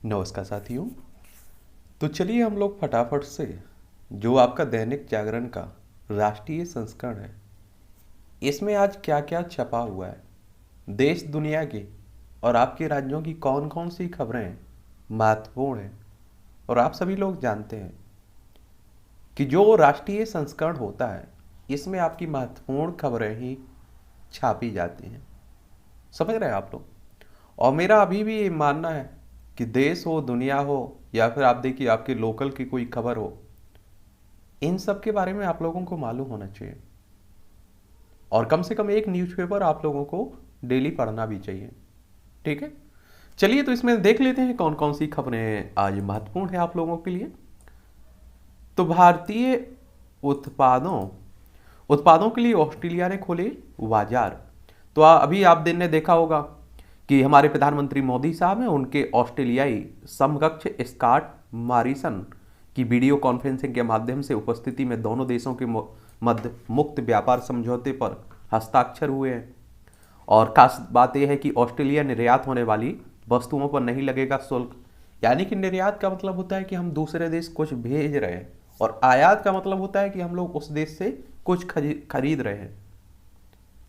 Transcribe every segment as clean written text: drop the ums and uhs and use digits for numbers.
नमस्कार साथियों। तो चलिए हम लोग फटाफट से जो आपका दैनिक जागरण का राष्ट्रीय संस्करण है, इसमें आज क्या क्या छपा हुआ है, देश दुनिया की और आपके राज्यों की कौन कौन सी खबरें महत्वपूर्ण हैं। और आप सभी लोग जानते हैं कि जो राष्ट्रीय संस्करण होता है, इसमें आपकी महत्वपूर्ण खबरें ही छापी जाती हैं। समझ रहे हैं आप लोग। और मेरा अभी भी ये मानना है कि देश हो, दुनिया हो, या फिर आप देखिए आपके लोकल की कोई खबर हो, इन सब के बारे में आप लोगों को मालूम होना चाहिए। और कम से कम एक न्यूज़पेपर आप लोगों को डेली पढ़ना भी चाहिए। ठीक है, चलिए तो इसमें देख लेते हैं कौन कौन सी खबरें आज महत्वपूर्ण है आप लोगों के लिए। तो भारतीय उत्पादों उत्पादों के लिए ऑस्ट्रेलिया ने खोले बाजार। तो अभी आप दिन ने देखा होगा कि हमारे प्रधानमंत्री मोदी साहब हैं, उनके ऑस्ट्रेलियाई समकक्ष स्कॉट मॉरिसन की वीडियो कॉन्फ्रेंसिंग के माध्यम से उपस्थिति में दोनों देशों के मध्य मुक्त व्यापार समझौते पर हस्ताक्षर हुए हैं। और खास बात यह है कि ऑस्ट्रेलिया निर्यात होने वाली वस्तुओं पर नहीं लगेगा शुल्क। यानी कि निर्यात का मतलब होता है कि हम दूसरे देश कुछ भेज रहे हैं, और आयात का मतलब होता है कि हम लोग उस देश से कुछ खरीद रहे हैं।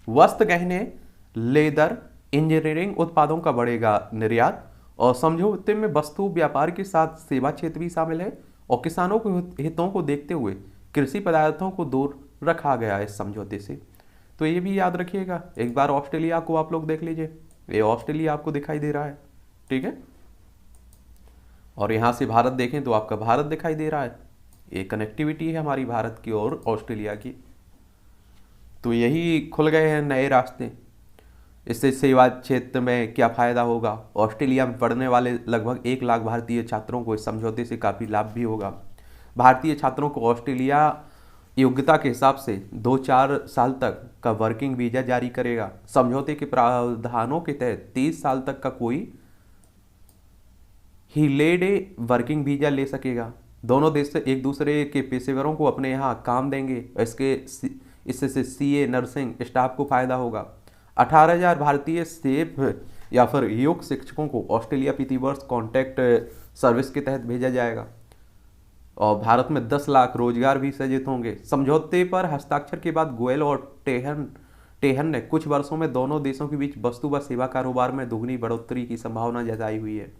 वस्त्र, गहने, लेदर, इंजीनियरिंग उत्पादों का बढ़ेगा निर्यात। और समझौते में वस्तु व्यापार के साथ सेवा क्षेत्र भी शामिल है। और किसानों के हितों को देखते हुए कृषि पदार्थों को दूर रखा गया है इस समझौते से। तो ये भी याद रखिएगा। एक बार ऑस्ट्रेलिया को आप लोग देख लीजिए, ये ऑस्ट्रेलिया आपको दिखाई दे रहा है। ठीक है, और यहाँ से भारत देखें तो आपका भारत दिखाई दे रहा है। ये कनेक्टिविटी है हमारी भारत की और ऑस्ट्रेलिया की। तो यही खुल गए हैं नए रास्ते। इससे सेवा क्षेत्र में क्या फ़ायदा होगा? ऑस्ट्रेलिया में पढ़ने वाले लगभग 1 लाख भारतीय छात्रों को इस समझौते से काफ़ी लाभ भी होगा। भारतीय छात्रों को ऑस्ट्रेलिया योग्यता के हिसाब से 2-4 साल तक का वर्किंग वीज़ा जारी करेगा। समझौते के प्रावधानों के तहत 30 साल तक का कोई हीलेड वर्किंग वीजा ले सकेगा। दोनों देश से एक दूसरे के पेशेवरों को अपने यहाँ काम देंगे। इससे सीए, नर्सिंग स्टाफ को फायदा होगा। 18,000 भारतीय सेफ या फिर योग्य शिक्षकों को ऑस्ट्रेलिया प्रतिवर्ष कॉन्ट्रैक्ट सर्विस के तहत भेजा जाएगा। और भारत में 10 लाख रोजगार भी सृजित होंगे। समझौते पर हस्ताक्षर के बाद गोयल और टेहन ने कुछ वर्षों में दोनों देशों के बीच वस्तु व सेवा कारोबार में दुगनी बढ़ोतरी की संभावना जताई हुई है।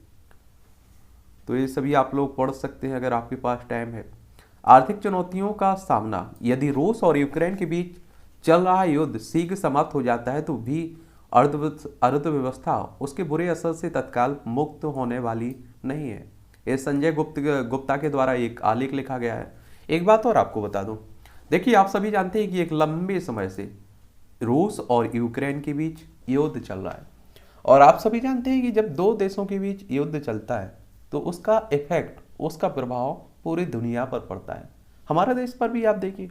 तो ये सभी आप लोग पढ़ सकते हैं अगर आपके पास टाइम है। आर्थिक चुनौतियों का सामना। यदि रूस और यूक्रेन के बीच चल रहा युद्ध शीघ्र समाप्त हो जाता है तो भी अर्थव्यवस्था उसके बुरे असर से तत्काल मुक्त होने वाली नहीं है। ये संजय गुप्ता के द्वारा एक आलेख लिखा गया है। एक बात और आपको बता दूं, देखिए आप सभी जानते हैं कि एक लंबे समय से रूस और यूक्रेन के बीच युद्ध चल रहा है। और आप सभी जानते हैं कि जब दो देशों के बीच युद्ध चलता है तो उसका इफेक्ट, उसका प्रभाव पूरी दुनिया पर पड़ता है। हमारे देश पर भी आप देखिए,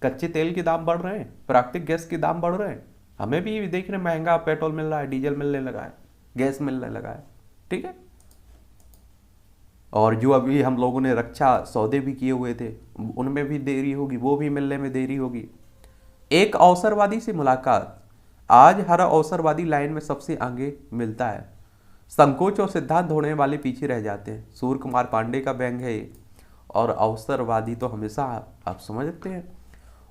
कच्चे तेल के दाम बढ़ रहे हैं, प्राकृतिक गैस के दाम बढ़ रहे हैं। हमें भी देख रहे महंगा पेट्रोल मिल रहा है, डीजल मिलने लगा है, गैस मिलने लगा है। ठीक है, और जो अभी हम लोगों ने रक्षा सौदे भी किए हुए थे, उनमें भी देरी होगी, वो भी मिलने में देरी होगी। एक अवसरवादी से मुलाकात। आज हर अवसरवादी लाइन में सबसे आगे मिलता है। संकोच और सिद्धांत ढूंढने वाले पीछे रह जाते हैं। सूर्य कुमार पांडे का व्यंग है ये। और अवसरवादी तो हमेशा आप समझ सकते हैं।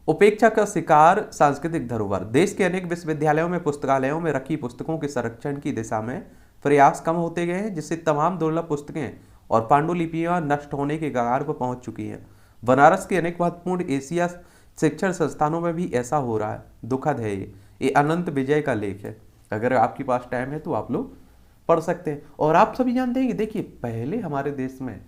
उपेक्षा का शिकार सांस्कृतिक धरोहर। देश के अनेक विश्वविद्यालयों में पुस्तकालयों में रखी पुस्तकों के संरक्षण की दिशा में प्रयास कम होते गए हैं, जिससे तमाम दुर्लभ पुस्तकें और पांडुलिपियां नष्ट होने के कगार पर पहुंच चुकी हैं। बनारस के अनेक महत्वपूर्ण एशिया शिक्षण संस्थानों में भी ऐसा हो रहा है। दुखद है ये अनंत विजय का लेख है। अगर आपके पास टाइम है तो आप लोग पढ़ सकते हैं। और आप सभी जानते हैं कि देखिए पहले हमारे देश में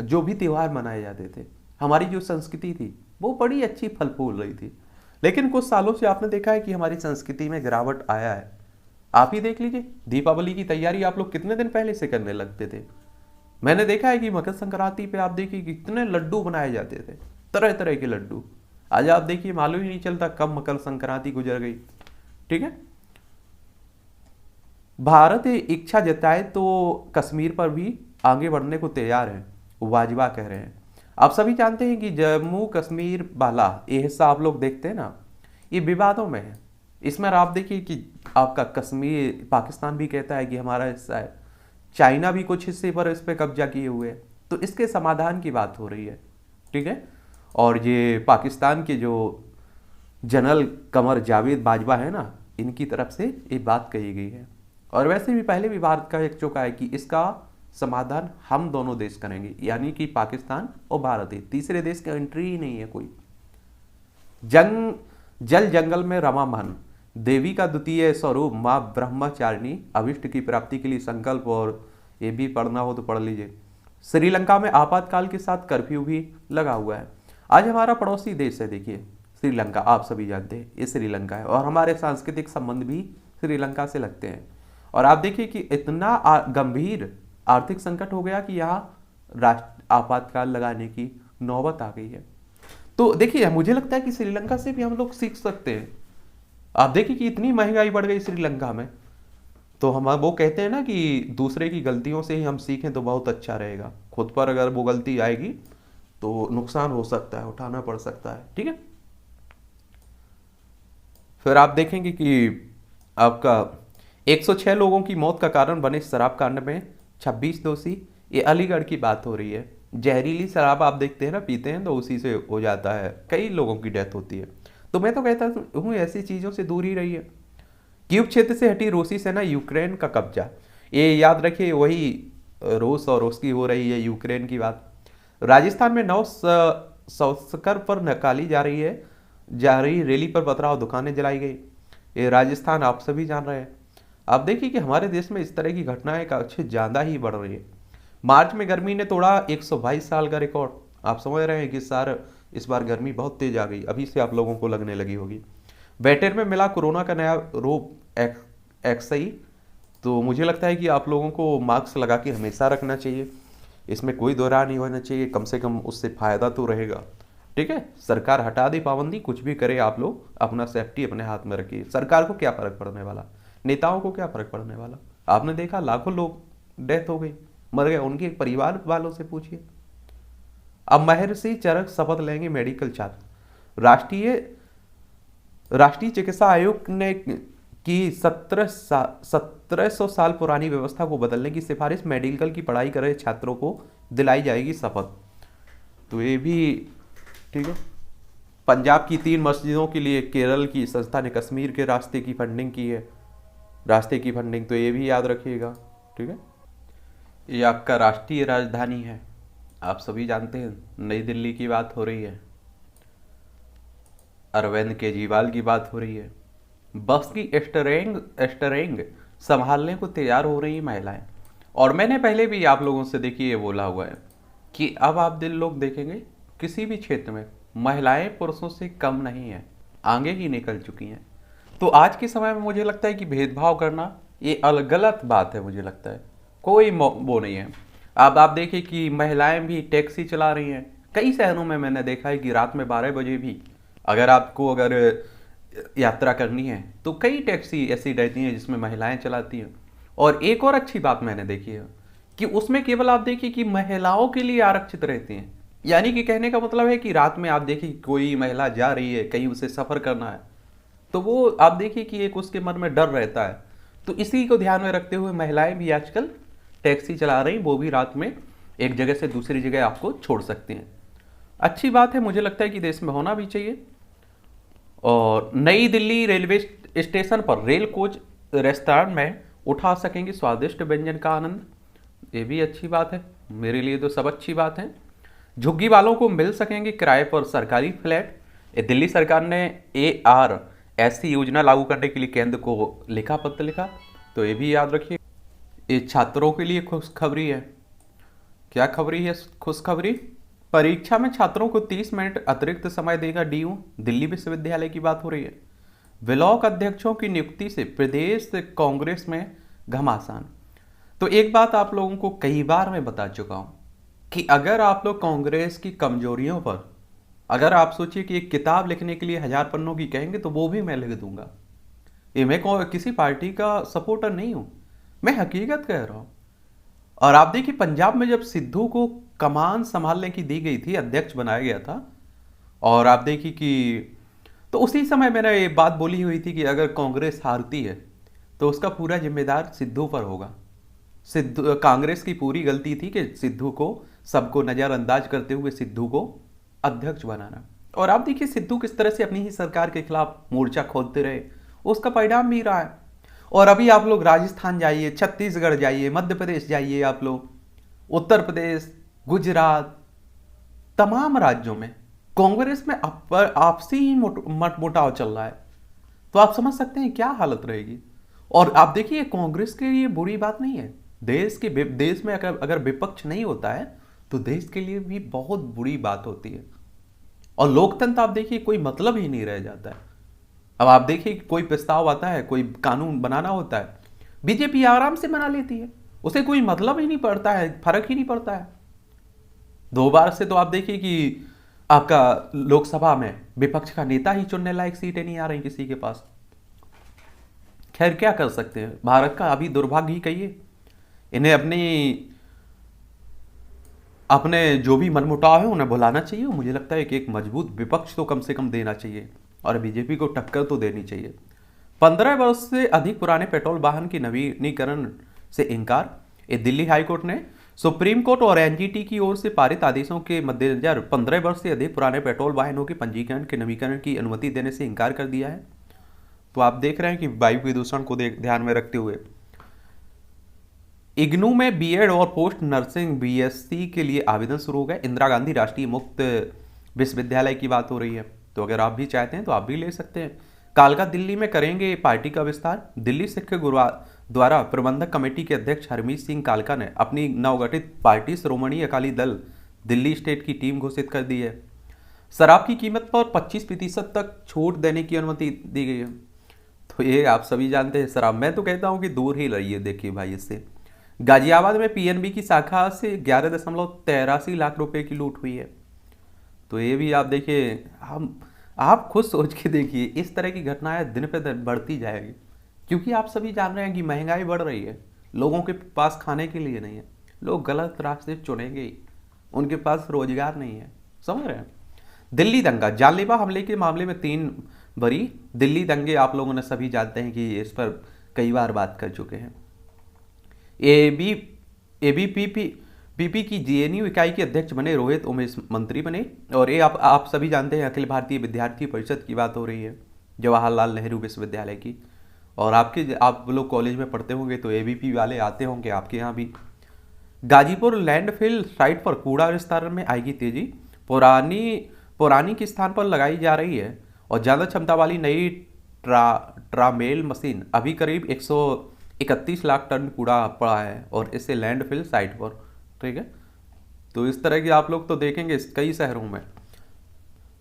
जो भी त्यौहार मनाए जाते थे, हमारी जो संस्कृति थी वो बड़ी अच्छी फल फूल रही थी। लेकिन कुछ सालों से आपने देखा है कि हमारी संस्कृति में गिरावट आया है। आप ही देख लीजिए, दीपावली की तैयारी आप लोग कितने दिन पहले से करने लगते थे। मैंने देखा है कि मकर संक्रांति पे आप देखिए कितने लड्डू बनाए जाते थे, तरह तरह के लड्डू। आज आप देखिए मालूम ही नहीं चलता कब मकर संक्रांति गुजर गई। ठीक है, भारत इच्छा जताए तो कश्मीर पर भी आगे बढ़ने को तैयार है, वाजवा कह रहे हैं। आप सभी जानते हैं कि जम्मू कश्मीर वाला ये हिस्सा आप लोग देखते हैं ना, ये विवादों में है। इसमें आप देखिए कि आपका कश्मीर पाकिस्तान भी कहता है कि हमारा हिस्सा है, चाइना भी कुछ हिस्से पर इस पर कब्जा किए हुए है। तो इसके समाधान की बात हो रही है, ठीक है। और ये पाकिस्तान के जो जनरल कमर जावेद बाजवा है ना, इनकी तरफ से ये बात कही गई है। और वैसे भी पहले भी भारत का एक चुका है कि इसका समाधान हम दोनों देश करेंगे, यानी कि पाकिस्तान और भारत ही, तीसरे देश की एंट्री ही नहीं है कोई। जंग जल जंगल में रमा मन, देवी का द्वितीय स्वरूप माँ ब्रह्मचारिणी, अभिष्ट की प्राप्ति के लिए संकल्प। और ये भी पढ़ना हो तो पढ़ लीजिए। श्रीलंका में आपातकाल के साथ कर्फ्यू भी लगा हुआ है। आज हमारा पड़ोसी देश है, देखिए श्रीलंका, आप सभी जानते हैं ये श्रीलंका है, और हमारे सांस्कृतिक संबंध भी श्रीलंका से लगते हैं। और आप देखिए कि इतना गंभीर आर्थिक संकट हो गया कि यहाँ राष्ट्र आपातकाल लगाने की नौबत आ गई है। तो देखिए मुझे लगता है कि श्रीलंका से भी हम लोग सीख सकते हैं। आप देखिए कि इतनी महंगाई बढ़ गई श्रीलंका में, तो हम वो कहते हैं ना कि दूसरे की गलतियों से ही हम सीखें तो बहुत अच्छा रहेगा। खुद पर अगर वो गलती आएगी तो नुकसान हो सकता है, उठाना पड़ सकता है, ठीक है। फिर आप देखेंगे कि आपका 106 लोगों की मौत का कारण बने शराब कांड में 26 दोषी। ये अलीगढ़ की बात हो रही है। जहरीली शराब आप देखते हैं ना, पीते हैं तो उसी से हो जाता है, कई लोगों की डेथ होती है। तो मैं तो कहता हूँ ऐसी चीज़ों से दूर ही रहिए। कीव क्षेत्र से हटी रूसी सेना, यूक्रेन का कब्जा। ये याद रखिए, वही रूस और उसकी हो रही है यूक्रेन की बात। राजस्थान में नौ सौसकर पर निकाली जा रही रैली पर पथराव, दुकानें जलाई गई। ये राजस्थान आप सभी जान रहे हैं। आप देखिए कि हमारे देश में इस तरह की घटनाएं काफी ज़्यादा ही बढ़ रही है। मार्च में गर्मी ने तोड़ा 122 साल का रिकॉर्ड। आप समझ रहे हैं कि इस बार गर्मी बहुत तेज आ गई, अभी से आप लोगों को लगने लगी होगी। बैटर में मिला कोरोना का नया रूप एक्सई। तो मुझे लगता है कि आप लोगों को मास्क लगा के हमेशा रखना चाहिए, इसमें कोई दो राह नहीं होना चाहिए, कम से कम उससे फ़ायदा तो रहेगा, ठीक है। सरकार हटा दे पाबंदी, कुछ भी करे, आप लोग अपना सेफ्टी अपने हाथ में रखिए। सरकार को क्या फ़र्क पड़ने वाला, नेताओं को क्या फ़र्क पड़ने वाला। आपने देखा लाखों लोग डेथ हो गई, मर गए, उनके परिवार वालों से पूछिए। अब महर्षि चरक शपथ लेंगे मेडिकल छात्र। राष्ट्रीय चिकित्सा आयोग ने की 1700 साल पुरानी व्यवस्था को बदलने की सिफारिश। मेडिकल की पढ़ाई कर रहे छात्रों को दिलाई जाएगी शपथ। तो ये भी ठीक है। पंजाब की 3 मस्जिदों के लिए केरल की संस्था ने कश्मीर के रास्ते की फंडिंग की है, रास्ते की फंडिंग, तो ये भी याद रखिएगा, ठीक है। ये आपका राष्ट्रीय राजधानी है, आप सभी जानते हैं, नई दिल्ली की बात हो रही है, अरविंद केजरीवाल की बात हो रही है। बस की स्टरिंग संभालने को तैयार हो रही महिलाएं। और मैंने पहले भी आप लोगों से देखिए ये बोला हुआ है कि अब आप लोग देखेंगे किसी भी क्षेत्र में महिलाएं पुरुषों से कम नहीं है, आगे ही निकल चुकी हैं। तो आज के समय में मुझे लगता है कि भेदभाव करना ये गलत बात है, मुझे लगता है कोई वो नहीं है। अब आप देखिए कि महिलाएं भी टैक्सी चला रही हैं। कई शहरों में मैंने देखा है कि रात में 12 बजे भी अगर यात्रा करनी है तो कई टैक्सी ऐसी रहती हैं जिसमें महिलाएं चलाती हैं। और एक और अच्छी बात मैंने देखी है कि उसमें केवल आप देखिए कि महिलाओं के लिए आरक्षित रहती हैं। यानी कि कहने का मतलब है कि रात में आप देखिए कोई महिला जा रही है कहीं, उसे सफ़र करना है, तो वो आप देखिए कि एक उसके मन में डर रहता है। तो इसी को ध्यान में रखते हुए महिलाएं भी आजकल टैक्सी चला रही, वो भी रात में एक जगह से दूसरी जगह आपको छोड़ सकती हैं। अच्छी बात है, मुझे लगता है कि देश में होना भी चाहिए। और नई दिल्ली रेलवे स्टेशन पर रेल कोच रेस्तरां में उठा सकेंगे स्वादिष्ट व्यंजन का आनंद, ये भी अच्छी बात है, मेरे लिए तो सब अच्छी बात है। झुग्गी वालों को मिल सकेंगे किराए पर सरकारी फ्लैट। दिल्ली सरकार ने ARSC योजना लागू करने के लिए केंद्र को लिखा पत्र लिखा, तो ये भी याद रखिए। ये छात्रों के लिए खुशखबरी है। क्या खबरी है खुशखबरी? परीक्षा में छात्रों को 30 मिनट अतिरिक्त समय देगा DU। दिल्ली विश्वविद्यालय की बात हो रही है। ब्लॉक अध्यक्षों की नियुक्ति से प्रदेश कांग्रेस में घमासान। तो एक बात आप लोगों को कई बार मैं बता चुका हूं कि अगर आप लोग कांग्रेस की कमजोरियों पर, अगर आप सोचिए कि एक किताब लिखने के लिए 1000 पन्नों की कहेंगे तो वो भी मैं लिख दूंगा। ये मैं किसी पार्टी का सपोर्टर नहीं हूं, मैं हकीकत कह रहा हूं। और आप देखिए पंजाब में जब सिद्धू को कमान संभालने की दी गई थी, अध्यक्ष बनाया गया था, और आप देखिए कि तो उसी समय मैंने ये बात बोली हुई थी कि अगर कांग्रेस हारती है तो उसका पूरा जिम्मेदार सिद्धू पर होगा। सिद्धू, कांग्रेस की पूरी गलती थी कि सिद्धू को, सबको नजरअंदाज करते हुए सिद्धू को अध्यक्ष बनाना। और आप देखिए सिद्धू किस तरह से अपनी ही सरकार के खिलाफ मोर्चा खोलते रहे, उसका परिणाम भी रहा है। और अभी आप लोग राजस्थान जाइए, छत्तीसगढ़ जाइए, मध्य प्रदेश जाइए, आप लोग उत्तर प्रदेश, गुजरात, तमाम राज्यों में कांग्रेस में आपसी ही मतमुटाव चल रहा है। तो आप समझ सकते हैं क्या हालत रहेगी। और आप देखिए कांग्रेस के लिए बुरी बात नहीं है, देश में अगर विपक्ष नहीं होता है तो देश के लिए भी बहुत बुरी बात होती है। और लोकतंत्र आप देखिए कोई मतलब ही नहीं रह जाता है। अब आप देखिए कोई प्रस्ताव आता है, कोई कानून बनाना होता है, बीजेपी आराम से बना लेती है, उसे कोई मतलब ही नहीं पड़ता है, फर्क ही नहीं पड़ता है। 2 बार से तो आप देखिए कि आपका लोकसभा में विपक्ष का नेता ही चुनने लायक सीटें नहीं आ रही किसी के पास। खैर क्या कर सकते हैं, भारत का अभी दुर्भाग्य ही कहिए। इन्हें अपने जो भी मनमुटाव है उन्हें भुलाना चाहिए। मुझे लगता है कि एक मजबूत विपक्ष तो कम से कम देना चाहिए और बीजेपी को टक्कर तो देनी चाहिए। 15 वर्ष से अधिक पुराने पेट्रोल वाहन की नवीनीकरण से इनकार। ये दिल्ली हाईकोर्ट ने सुप्रीम कोर्ट और एनजीटी की ओर से पारित आदेशों के मद्देनजर 15 वर्ष से अधिक पुराने पेट्रोल वाहनों के पंजीकरण के नवीकरण की अनुमति देने से इनकार कर दिया है। तो आप देख रहे हैं कि वायु प्रदूषण को ध्यान में रखते हुए इग्नू में बीएड और पोस्ट नर्सिंग बीएससी के लिए आवेदन शुरू हो गए। इंदिरा गांधी राष्ट्रीय मुक्त विश्वविद्यालय की बात हो रही है, तो अगर आप भी चाहते हैं तो आप भी ले सकते हैं। कालका दिल्ली में करेंगे पार्टी का विस्तार। दिल्ली सिख द्वारा प्रबंधक कमेटी के अध्यक्ष हरमीत सिंह कालका ने अपनी नवगठित पार्टी श्रोमणी अकाली दल दिल्ली स्टेट की टीम घोषित कर दी है। शराब की कीमत पर 25% तक छूट देने की अनुमति दी गई है। तो ये आप सभी जानते हैं, शराब मैं तो कहता हूँ कि दूर ही रहिए। देखिए भाई, इससे गाजियाबाद में पीएनबी की शाखा से 11.83 लाख रुपए की लूट हुई है। तो ये भी आप देखिए, आप खुद सोच के देखिए, इस तरह की घटनाएं दिन पे दिन बढ़ती जाएगी, क्योंकि आप सभी जान रहे हैं कि महंगाई बढ़ रही है, लोगों के पास खाने के लिए नहीं है, लोग गलत रास्ते चुनेंगे ही, उनके पास रोजगार नहीं है। समझ रहे हैं। दिल्ली दंगा, जानलेवा हमले के मामले में 3 बरी। दिल्ली दंगे आप लोगों ने सभी जानते हैं कि इस पर कई बार बात कर चुके हैं। एबीपीपी की जेएनयू इकाई के अध्यक्ष बने रोहित उमेश मंत्री बने। और ये आप सभी जानते हैं अखिल भारतीय विद्यार्थी परिषद की बात हो रही है, जवाहरलाल नेहरू विश्वविद्यालय की। और आप लोग कॉलेज में पढ़ते होंगे तो एबीपी वाले आते होंगे आपके यहाँ भी। गाजीपुर लैंडफिल साइट पर कूड़ा निस्तारण में आएगी तेजी। पुरानी के स्थान पर लगाई जा रही है और ज़्यादा क्षमता वाली नई ट्रामेल मशीन। अभी करीब 131 लाख टन कूड़ा पड़ा है और इससे लैंडफिल साइट पर, ठीक है। तो इस तरह के आप लोग तो देखेंगे कई शहरों में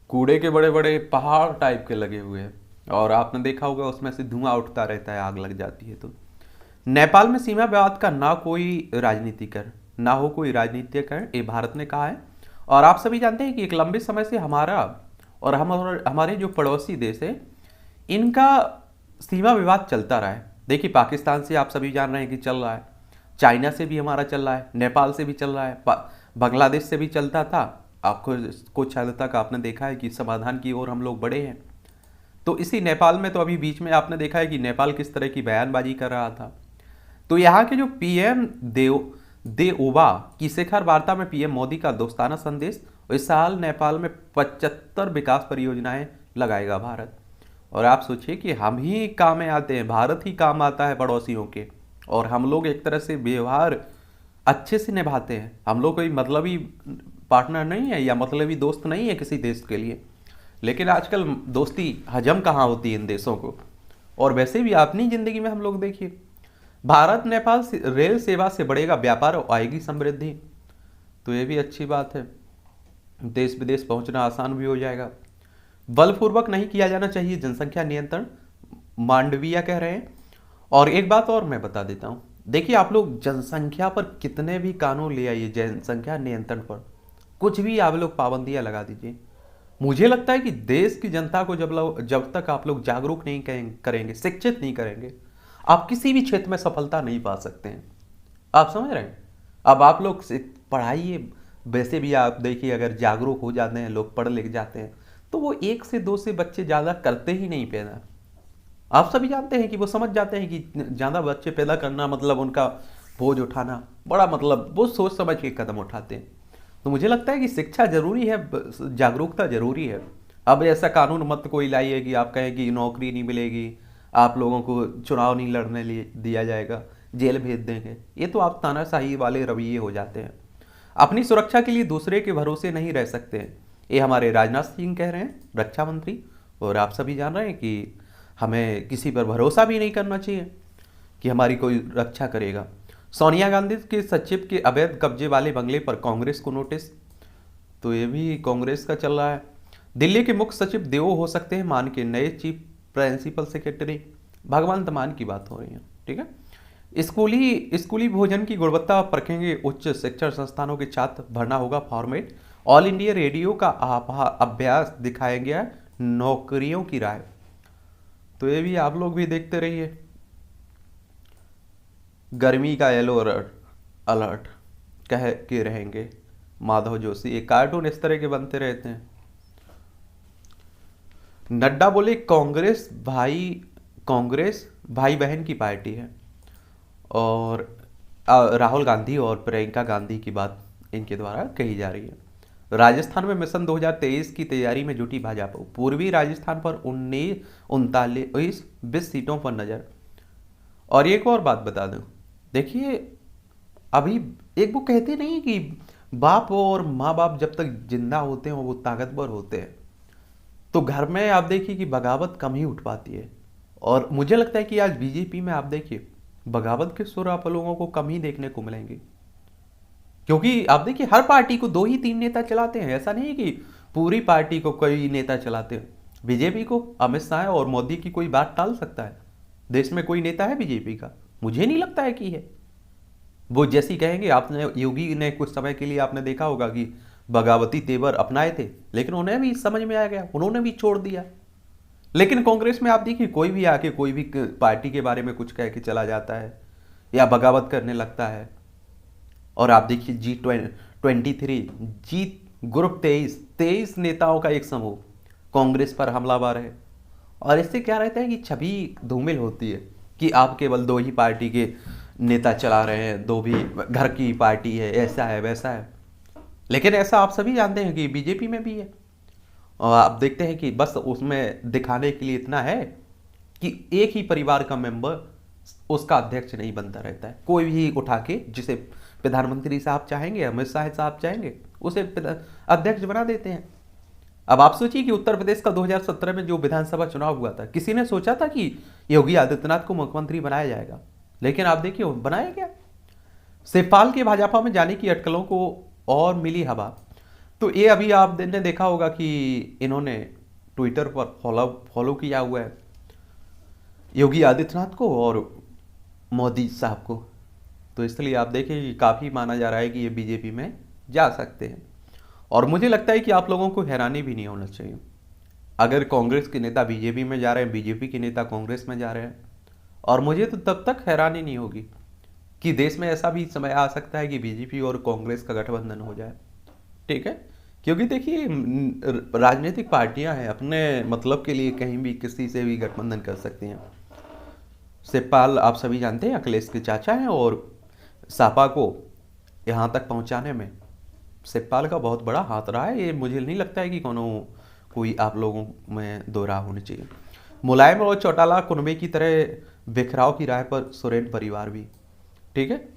कूड़े के बड़े बड़े पहाड़ टाइप के लगे हुए हैं, और आपने देखा होगा उसमें से धुआं उठता रहता है, आग लग जाती है। तो नेपाल में सीमा विवाद का ना हो कोई राजनीतिकरण, ये भारत ने कहा है। और आप सभी जानते हैं कि एक लंबे समय से हमारा और हमारे जो पड़ोसी देश है, इनका सीमा विवाद चलता रहा है। देखिए पाकिस्तान से आप सभी जान रहे हैं कि चल रहा है, चाइना से भी हमारा चल रहा है, नेपाल से भी चल रहा है, बांग्लादेश से भी चलता था। आपको कुछ हद तक आपने देखा है कि समाधान की ओर हम लोग बढ़े हैं। तो इसी नेपाल में तो अभी बीच में आपने देखा है कि नेपाल किस तरह की बयानबाजी कर रहा था। तो यहाँ के जो पीएम देओबा की शिखर वार्ता में पीएम मोदी का दोस्ताना संदेश। इस साल नेपाल में 75 विकास परियोजनाएं लगाएगा भारत। और आप सोचिए कि हम ही काम में आते हैं, भारत ही काम आता है पड़ोसियों के, और हम लोग एक तरह से व्यवहार अच्छे से निभाते हैं। हम लोग कोई मतलबी पार्टनर नहीं है या मतलबी दोस्त नहीं है किसी देश के लिए। लेकिन आजकल दोस्ती हजम कहाँ होती है इन देशों को। और वैसे भी अपनी ज़िंदगी में हम लोग देखिए, भारत नेपाल रेल सेवा से बढ़ेगा व्यापार और आएगी समृद्धि। तो ये भी अच्छी बात है, देश विदेश पहुंचना आसान भी हो जाएगा। बलपूर्वक नहीं किया जाना चाहिए जनसंख्या नियंत्रण, मांडविया कह रहे हैं। और एक बात और मैं बता देता हूं, देखिए आप लोग जनसंख्या पर कितने भी कानून ले आइए, जनसंख्या नियंत्रण पर कुछ भी आप लोग पाबंदियां लगा दीजिए, मुझे लगता है कि देश की जनता को जब तक आप लोग जागरूक नहीं करेंगे, शिक्षित नहीं करेंगे, आप किसी भी क्षेत्र में सफलता नहीं पा सकते हैं। आप समझ रहे हैं। अब आप लोग पढ़ाइए, वैसे भी आप देखिए अगर जागरूक हो जाते हैं लोग, पढ़ लिख जाते हैं, तो वो 1 से 2 से बच्चे ज़्यादा करते ही नहीं पैदा। आप सभी जानते हैं कि वो समझ जाते हैं कि ज़्यादा बच्चे पैदा करना मतलब उनका बोझ उठाना, बड़ा मतलब वो सोच समझ के कदम उठाते हैं। तो मुझे लगता है कि शिक्षा जरूरी है, जागरूकता जरूरी है। अब ऐसा कानून मत कोई लाइए कि आप कहें कि नौकरी नहीं मिलेगी, आप लोगों को चुनाव नहीं लड़ने दिया जाएगा, जेल भेज देंगे। ये तो आप तानाशाही वाले रवैये हो जाते हैं। अपनी सुरक्षा के लिए दूसरे के भरोसे नहीं रह सकते हैं, ये हमारे राजनाथ सिंह कह रहे हैं, रक्षा मंत्री। और आप सभी जान रहे हैं कि हमें किसी पर भरोसा भी नहीं करना चाहिए कि हमारी कोई रक्षा करेगा। सोनिया गांधी के सचिव के अवैध कब्जे वाले बंगले पर कांग्रेस को नोटिस, तो ये भी कांग्रेस का चल रहा है। दिल्ली के मुख्य सचिव देओ हो सकते हैं मान के नए चीफ प्रिंसिपल सेक्रेटरी, भगवंत मान की बात हो रही है। ठीक है। स्कूली भोजन की गुणवत्ता परखेंगे उच्च शिक्षण संस्थानों के छात्र, भरना होगा फॉर्मेट। ऑल इंडिया रेडियो का अभ्यास दिखाया गया नौकरियों की राय, तो ये भी आप लोग भी देखते रहिए। गर्मी का येलो अलर्ट अलर्ट कह के रहेंगे माधव जोशी, एक कार्टून इस तरह के बनते रहते हैं। नड्डा बोले कांग्रेस भाई बहन की पार्टी है। और राहुल गांधी और प्रियंका गांधी की बात इनके द्वारा कही जा रही है। राजस्थान में मिशन 2023 की तैयारी में जुटी भाजपा, पूर्वी राजस्थान पर 20 सीटों पर नजर। और एक और बात बता दूं, देखिए अभी एक वो कहते नहीं कि बाप और माँ बाप जब तक जिंदा होते हैं वो ताकतवर होते हैं, तो घर में आप देखिए कि बगावत कम ही उठ पाती है। और मुझे लगता है कि आज बीजेपी में आप देखिए बगावत के सुर आप लोगों को कम ही देखने को मिलेंगे, क्योंकि आप देखिए हर पार्टी को 2 ही 3 नेता चलाते हैं। ऐसा नहीं है कि पूरी पार्टी को कोई नेता चलाते हैं। बीजेपी को अमित शाह और मोदी की कोई बात टाल सकता है? देश में कोई नेता है बीजेपी का? मुझे नहीं लगता है कि है। वो जैसी कहेंगे, आपने योगी ने कुछ समय के लिए आपने देखा होगा कि बगावती तेवर अपनाए थे, लेकिन उन्हें भी समझ में आ गया, उन्होंने भी छोड़ दिया। लेकिन कांग्रेस में आप देखिए कोई भी आके कोई भी पार्टी के बारे में कुछ कह के चला जाता है या बगावत करने लगता है। और आप देखिए G23 जी ग्रुप 23 नेताओं का एक समूह कांग्रेस पर हमलावर है। और इससे क्या रहता है कि छवि धूमिल होती है कि आप केवल 2 ही पार्टी के नेता चला रहे हैं, 2 भी घर की पार्टी है, ऐसा है वैसा है। लेकिन ऐसा आप सभी जानते हैं कि बीजेपी में भी है। और आप देखते हैं कि बस उसमें दिखाने के लिए इतना है कि एक ही परिवार का मेंबर उसका अध्यक्ष नहीं बनता रहता है, कोई भी उठा के जिसे प्रधानमंत्री साहब चाहेंगे, अमित शाह साहब चाहेंगे, उसे अध्यक्ष बना देते हैं। अब आप सोचिए कि उत्तर प्रदेश का 2017 में जो विधानसभा चुनाव हुआ था, किसी ने सोचा था कि योगी आदित्यनाथ को मुख्यमंत्री बनाया जाएगा? लेकिन आप देखिए बनाया गया। शिवपाल के भाजपा में जाने की अटकलों को और मिली हवा। तो ये अभी आपने देखा होगा कि इन्होंने ट्विटर पर फॉलो किया हुआ है योगी आदित्यनाथ को और मोदी साहब को। तो इसलिए आप देखें कि काफ़ी माना जा रहा है कि ये बीजेपी में जा सकते हैं। और मुझे लगता है कि आप लोगों को हैरानी भी नहीं होना चाहिए अगर कांग्रेस के नेता बीजेपी में जा रहे हैं, बीजेपी के नेता कांग्रेस में जा रहे हैं। और मुझे तो तब तक हैरानी नहीं होगी कि देश में ऐसा भी समय आ सकता है कि बीजेपी और कांग्रेस का गठबंधन हो जाए। ठीक है, क्योंकि देखिए राजनीतिक पार्टियां हैं, अपने मतलब के लिए कहीं भी किसी से भी गठबंधन कर सकती हैं। शिवपाल आप सभी जानते हैं अखिलेश के चाचा हैं, और सपा को यहाँ तक पहुँचाने में शिवपाल का बहुत बड़ा हाथ रहा है। ये मुझे नहीं लगता है कि कोई आप लोगों में दो राह होनी चाहिए। मुलायम और चौटाला कुनबे की तरह बिखराव की राह पर सोरेन परिवार भी। ठीक है।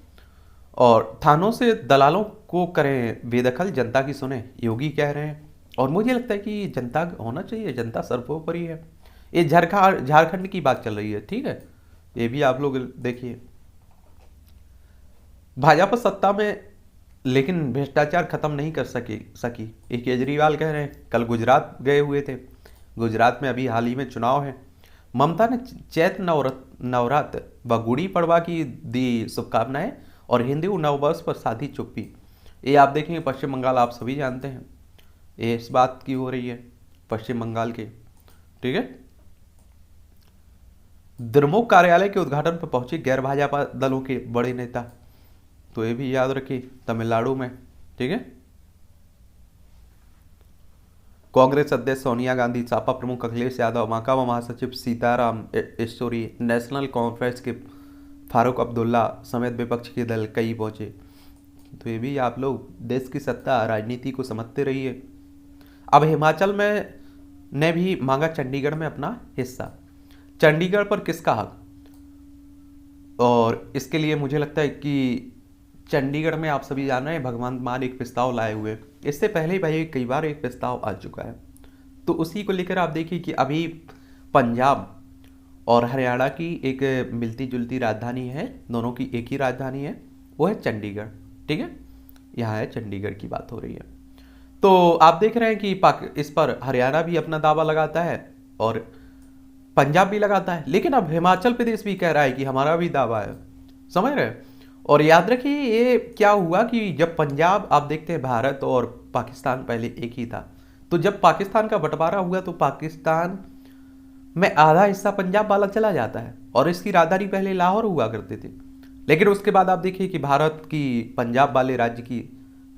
और थानों से दलालों को करें बेदखल, जनता की सुने, योगी कह रहे हैं। और मुझे लगता है कि जनता होना चाहिए, जनता सर्वोपरि है। ये झारखंड की बात चल रही है, ठीक है, ये भी आप लोग देखिए। भाजपा सत्ता में लेकिन भ्रष्टाचार खत्म नहीं कर सकी ये केजरीवाल कह रहे हैं। कल गुजरात गए हुए थे, गुजरात में अभी हाल ही में चुनाव है। ममता ने चैत्र नवरात्र व गुड़ी पड़वा की दी शुभकामनाएं और हिंदू नववर्ष पर साधी चुप्पी। ये आप देखेंगे पश्चिम बंगाल, आप सभी जानते हैं ये इस बात की हो रही है पश्चिम बंगाल के। ठीक है। द्रमुक कार्यालय के उद्घाटन पर पहुंचे गैर भाजपा दलों के बड़े नेता, तो ये भी याद रखिए तमिलनाडु में। ठीक है। कांग्रेस अध्यक्ष सोनिया गांधी, सपा प्रमुख अखिलेश यादव, माकपा महासचिव सीताराम येचुरी, नेशनल कॉन्फ्रेंस के फारूक अब्दुल्ला समेत विपक्ष के दल कई पहुंचे। तो ये भी आप लोग देश की सत्ता राजनीति को समझते रहिए। अब हिमाचल में ने भी मांगा चंडीगढ़ में अपना हिस्सा। चंडीगढ़ पर किसका हक? और इसके लिए मुझे लगता है कि चंडीगढ़ में आप सभी जान रहे हैं भगवान मान एक प्रस्ताव लाए हुए। इससे पहले भाई कई बार एक प्रस्ताव आ चुका है, तो उसी को लेकर आप देखिए कि अभी पंजाब और हरियाणा की एक मिलती जुलती राजधानी है, दोनों की एक ही राजधानी है, वो है चंडीगढ़। ठीक है, यहाँ है चंडीगढ़ की बात हो रही है। तो आप देख रहे हैं कि इस पर हरियाणा भी अपना दावा लगाता है और पंजाब भी लगाता है, लेकिन अब हिमाचल प्रदेश भी कह रहा है कि हमारा भी दावा है। समझ रहे हैं? और याद रखिए ये क्या हुआ कि जब पंजाब, आप देखते हैं भारत और पाकिस्तान पहले एक ही था, तो जब पाकिस्तान का बंटवारा हुआ तो पाकिस्तान में आधा हिस्सा पंजाब वाला चला जाता है और इसकी राजधानी पहले लाहौर हुआ करते थे। लेकिन उसके बाद आप देखिए कि भारत की पंजाब वाले राज्य की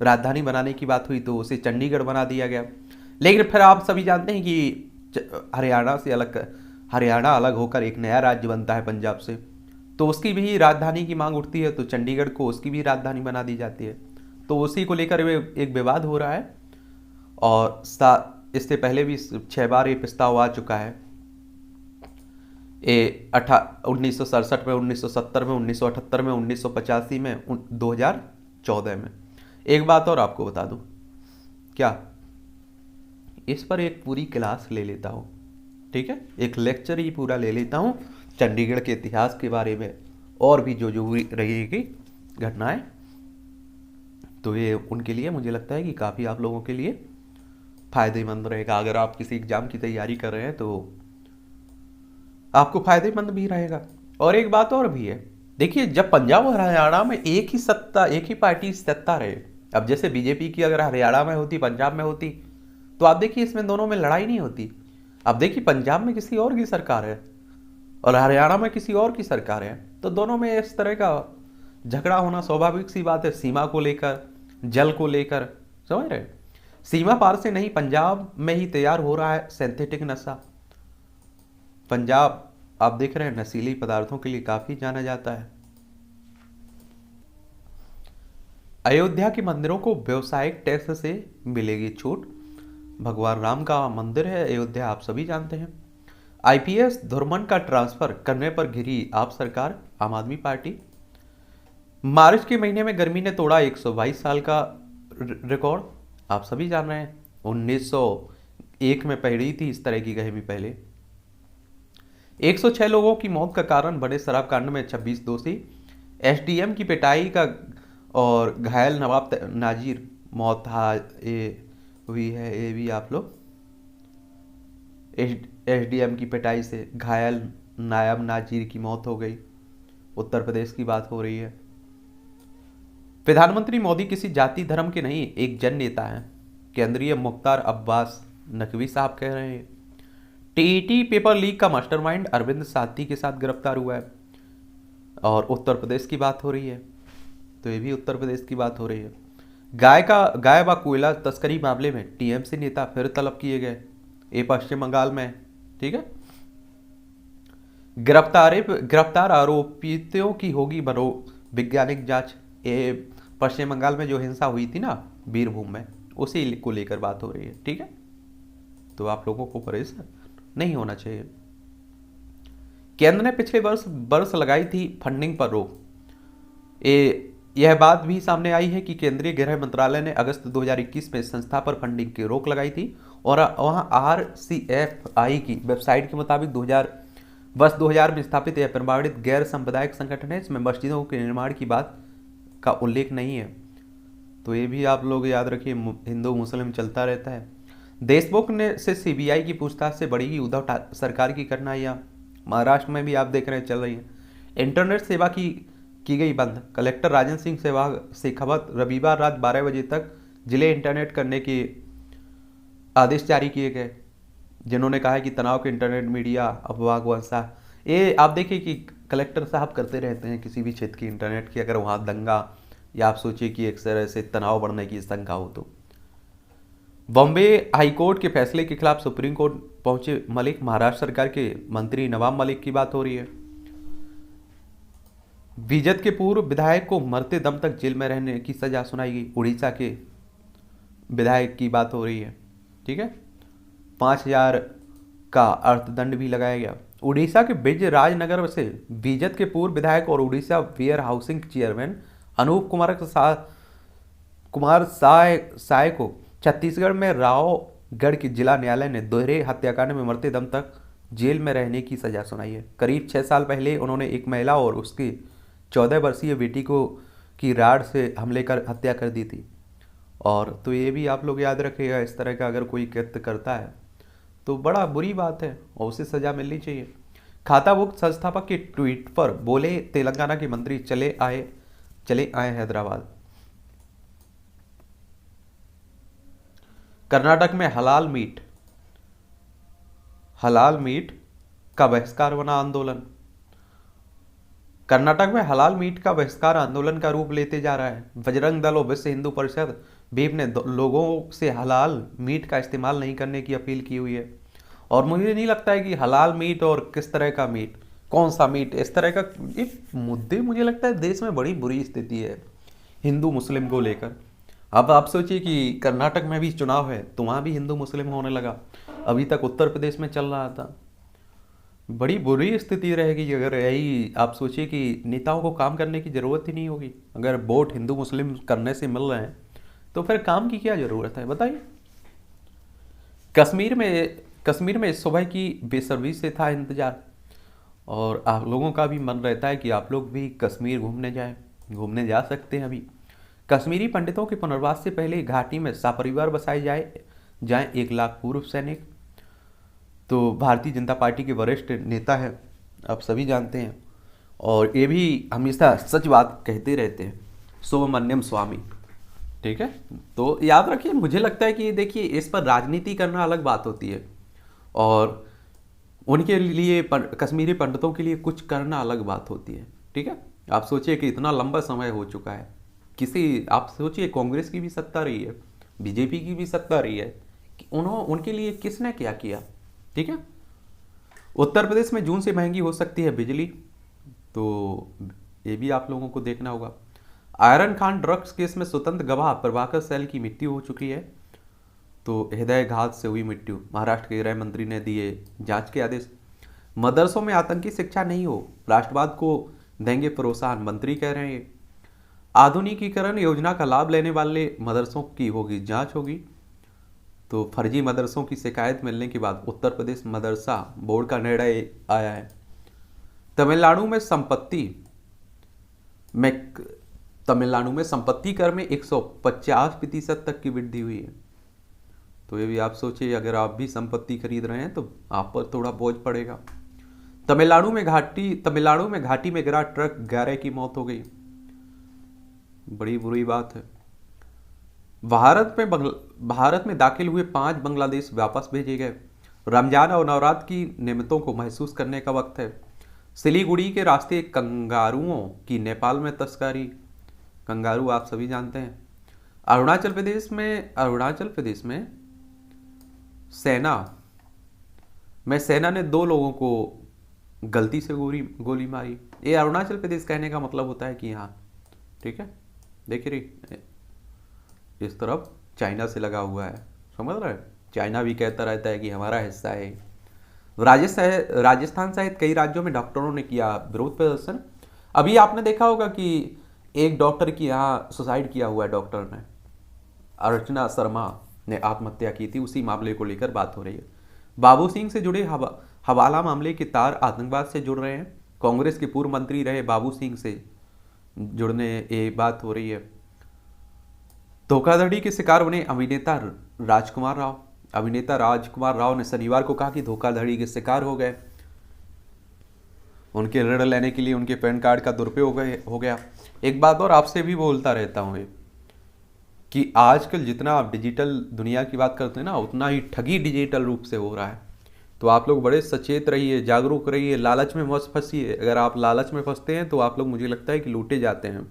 राजधानी बनाने की बात हुई तो उसे चंडीगढ़ बना दिया गया। लेकिन फिर आप सभी जानते हैं कि हरियाणा अलग होकर एक नया राज्य बनता है पंजाब से, तो उसकी भी राजधानी की मांग उठती है, तो चंडीगढ़ को उसकी भी राजधानी बना दी जाती है। तो उसी को लेकर एक विवाद हो रहा है और इससे पहले भी 6 बार ये प्रस्ताव आ चुका है। 1967 में, 1970 में, 1978 में, 1985 में, 2014 में। एक बात और आपको बता दूं, क्या इस पर एक पूरी क्लास ले लेता हूँ, ठीक है, एक लेक्चर ही पूरा ले लेता हूँ चंडीगढ़ के इतिहास के बारे में और भी जो जो रहेगी घटनाएं, तो ये उनके लिए मुझे लगता है कि काफ़ी आप लोगों के लिए फायदेमंद रहेगा। अगर आप किसी एग्जाम की तैयारी कर रहे हैं तो आपको फायदेमंद भी रहेगा। और एक बात और भी है, देखिए जब पंजाब और हरियाणा में एक ही पार्टी सत्ता रहे, अब जैसे बीजेपी की अगर हरियाणा में होती, पंजाब में होती, तो आप देखिए इसमें दोनों में लड़ाई नहीं होती। अब देखिए पंजाब में किसी और की सरकार है और हरियाणा में किसी और की सरकार है, तो दोनों में इस तरह का झगड़ा होना स्वाभाविक सी बात है, सीमा को लेकर, जल को लेकर। समझ रहे? सीमा पार से नहीं, पंजाब में ही तैयार हो रहा है सिंथेटिक नशा। पंजाब आप देख रहे हैं नशीली पदार्थों के लिए काफी जाना जाता है। अयोध्या के मंदिरों को व्यावसायिक टैक्स से मिलेगी छूट। भगवान राम का मंदिर है अयोध्या, आप सभी जानते हैं। आईपीएस धुरमन का ट्रांसफर करने पर घिरी आप सरकार, आम आदमी पार्टी। मार्च के महीने में गर्मी ने तोड़ा 122 साल का रिकॉर्ड, आप सभी जान रहे हैं। 1901 में पड़ी थी इस तरह की गर्मी पहले। 106 लोगों की मौत का कारण बड़े शराब कांड में 26 दोषी। एसडीएम की पिटाई का और घायल नवाब नाजिर मौत हुई है। ये भी आप लोग, एसडीएम की पिटाई से घायल नायब नाजिर की मौत हो गई। उत्तर प्रदेश की बात हो रही है। प्रधानमंत्री मोदी किसी जाति धर्म के नहीं, एक जन नेता हैं, केंद्रीय मुख्तार अब्बास नकवी साहब कह रहे हैं। टीईटी पेपर लीक का मास्टरमाइंड अरविंद साथी के साथ गिरफ्तार हुआ है। और उत्तर प्रदेश की बात हो रही है, तो ये भी उत्तर प्रदेश की बात हो रही है। गाय व कोयला तस्करी मामले में टीएमसी नेता फिर तलब किए गए, ये पश्चिम बंगाल में। ठीक है, गिरफ्तार आरोपियों की होगी मनोवैज्ञानिक जांच। ये पश्चिम बंगाल में जो हिंसा हुई थी ना बीरभूम में, उसी को लेकर बात हो रही है। ठीक है, तो आप लोगों को परेशान नहीं होना चाहिए। केंद्र ने पिछले वर्ष लगाई थी फंडिंग पर रोक। यह बात भी सामने आई है कि केंद्रीय गृह मंत्रालय ने अगस्त 2021 में संस्था पर फंडिंग की रोक लगाई थी और वहां RCFI की वेबसाइट के मुताबिक वर्ष 2000 में स्थापित यह प्रमाणित गैर सांप्रदायिक संगठन है। इसमें मस्जिदों के निर्माण की बात का उल्लेख नहीं है। तो ये भी आप लोग याद रखिए, हिंदू मुस्लिम चलता रहता है। देशमुख ने से सीबीआई की पूछताछ से बढ़ेगी उद्धव सरकार की करनाइयां। महाराष्ट्र में भी आप देख रहे हैं चल रही है। इंटरनेट सेवा की गई बंद। कलेक्टर राजेंद्र सिंह सहवाग से खबर, रविवार रात 12 बजे तक जिले इंटरनेट करने के आदेश जारी किए गए, जिन्होंने कहा है कि तनाव के इंटरनेट मीडिया अफवाह वंशा। ये आप देखिए कि कलेक्टर साहब करते रहते हैं किसी भी क्षेत्र की इंटरनेट की, अगर वहाँ दंगा या आप सोचिए कि एक तरह से तनाव बढ़ने की शंका हो तो। बॉम्बे हाईकोर्ट के फैसले के खिलाफ सुप्रीम कोर्ट पहुंचे मलिक। महाराष्ट्र सरकार के मंत्री नवाब मलिक की बात हो रही है। बीजद के पूर्व विधायक को मरते दम तक जेल में रहने की सजा सुनाई गई। उड़ीसा के विधायक की बात हो रही है, ठीक है। 5,000 का अर्थदंड भी लगाया गया। उड़ीसा के बिज राजनगर से बीजद के पूर्व विधायक और Orissa warehousing chairman Anup Kumar Sai को छत्तीसगढ़ में रावगढ़ की जिला न्यायालय ने दोहरे हत्याकांड में मरते दम तक जेल में रहने की सजा सुनाई है। करीब 6 साल पहले उन्होंने एक महिला और उसकी 14 वर्षीय बेटी को की राड से हमले कर हत्या कर दी थी। और तो ये भी आप लोग याद रखिएगा, इस तरह का अगर कोई कृत्य करता है तो बड़ा बुरी बात है और उसे सजा मिलनी चाहिए। खाता बुक संस्थापक के ट्वीट पर बोले तेलंगाना के मंत्री चले आए हैदराबाद। कर्नाटक में हलाल मीट का बहिष्कार बना आंदोलन। कर्नाटक में हलाल मीट का बहिष्कार आंदोलन का रूप लेते जा रहा है। बजरंग दल और विश्व हिंदू परिषद बीफ ने लोगों से हलाल मीट का इस्तेमाल नहीं करने की अपील की हुई है। और मुझे नहीं लगता है कि हलाल मीट और किस तरह का मीट, कौन सा मीट, इस तरह का ये मुद्दे मुझे लगता है देश में बड़ी बुरी स्थिति है हिंदू मुस्लिम को लेकर। अब आप सोचिए कि कर्नाटक में भी चुनाव है तो वहाँ भी हिंदू मुस्लिम होने लगा। अभी तक उत्तर प्रदेश में चल रहा था। बड़ी बुरी स्थिति रहेगी अगर यही आप सोचिए कि नेताओं को काम करने की ज़रूरत ही नहीं होगी। अगर वोट हिंदू मुस्लिम करने से मिल रहे हैं तो फिर काम की क्या ज़रूरत है, बताइए। कश्मीर में इस सुबह की बेसब्री से था इंतजार और आप लोगों का भी मन रहता है कि आप लोग भी कश्मीर घूमने जा सकते हैं। अभी कश्मीरी पंडितों के पुनर्वास से पहले घाटी में सपरिवार बसाए जाएं 1 लाख पूर्व सैनिक। तो भारतीय जनता पार्टी के वरिष्ठ नेता हैं, आप सभी जानते हैं, और ये भी हमेशा सच बात कहते रहते हैं, सुब्रमण्यम स्वामी, ठीक है। तो याद रखिए, मुझे लगता है कि देखिए इस पर राजनीति करना अलग बात होती है और उनके लिए कश्मीरी पंडितों के लिए कुछ करना अलग बात होती है, ठीक है। आप सोचिए कि इतना लंबा समय हो चुका है, आप सोचिए कांग्रेस की भी सत्ता रही है, बीजेपी की भी सत्ता रही है, कि उनके लिए किसने क्या किया, ठीक है। उत्तर प्रदेश में जून से महंगी हो सकती है बिजली, तो ये भी आप लोगों को देखना होगा। आयरन खान ड्रग्स केस में स्वतंत्र गवाह प्रभाकर सैल की मृत्यु हो चुकी है, तो हृदयघात से हुई मृत्यु। महाराष्ट्र के गृह मंत्री ने दिए जांच के आदेश। मदरसों में आतंकी शिक्षा नहीं हो, राष्ट्रवाद को देंगे प्रोत्साहन, मंत्री कह रहे हैं। आधुनिकीकरण योजना का लाभ लेने वाले मदरसों की जांच होगी। तो फर्जी मदरसों की शिकायत मिलने के बाद उत्तर प्रदेश मदरसा बोर्ड का निर्णय आया है। तमिलनाडु में संपत्ति कर में 150% तक की वृद्धि हुई है। तो ये भी आप सोचिए, अगर आप भी संपत्ति खरीद रहे हैं तो आप पर थोड़ा बोझ पड़ेगा। तमिलनाडु में घाटी में गिरा ट्रक, 11 की मौत हो गई, बड़ी बुरी बात है। भारत में दाखिल हुए 5 बांग्लादेश वापस भेजे गए। रमजान और नवरात्र की नियमतों को महसूस करने का वक्त है। सिलीगुड़ी के रास्ते कंगारुओं की नेपाल में तस्करी, कंगारू आप सभी जानते हैं। अरुणाचल प्रदेश में सेना ने 2 लोगों को गलती से गोली मारी। ये अरुणाचल प्रदेश कहने का मतलब होता है कि यहाँ, ठीक है, देखिए इस तरफ चाइना से लगा हुआ है, समझ रहे हैं। चाइना भी कहता रहता है कि हमारा हिस्सा है। राजस्थान सहित कई राज्यों में डॉक्टरों ने किया विरोध प्रदर्शन। अभी आपने देखा होगा कि एक डॉक्टर की यहाँ सुसाइड किया हुआ है, डॉक्टर ने, अर्चना शर्मा ने आत्महत्या की थी, उसी मामले को लेकर बात हो रही है। बाबू सिंह से जुड़े हवाला मामले के तार आतंकवाद से जुड़ रहे हैं। कांग्रेस के पूर्व मंत्री रहे बाबू सिंह से जुड़ने ये बात हो रही है। धोखाधड़ी के शिकार बने अभिनेता राजकुमार राव ने शनिवार को कहा कि धोखाधड़ी के शिकार हो गए। उनके ऋण लेने के लिए उनके पैन कार्ड का दुरुपयोग हो गया। एक बात और आपसे भी बोलता रहता हूँ कि आजकल जितना आप डिजिटल दुनिया की बात करते हैं ना, उतना ही ठगी डिजिटल रूप से हो रहा है। तो आप लोग बड़े सचेत रहिए, जागरूक रहिए, लालच में मत फंसिए। अगर आप लालच में फंसते हैं तो आप लोग, मुझे लगता है कि लूटे जाते हैं।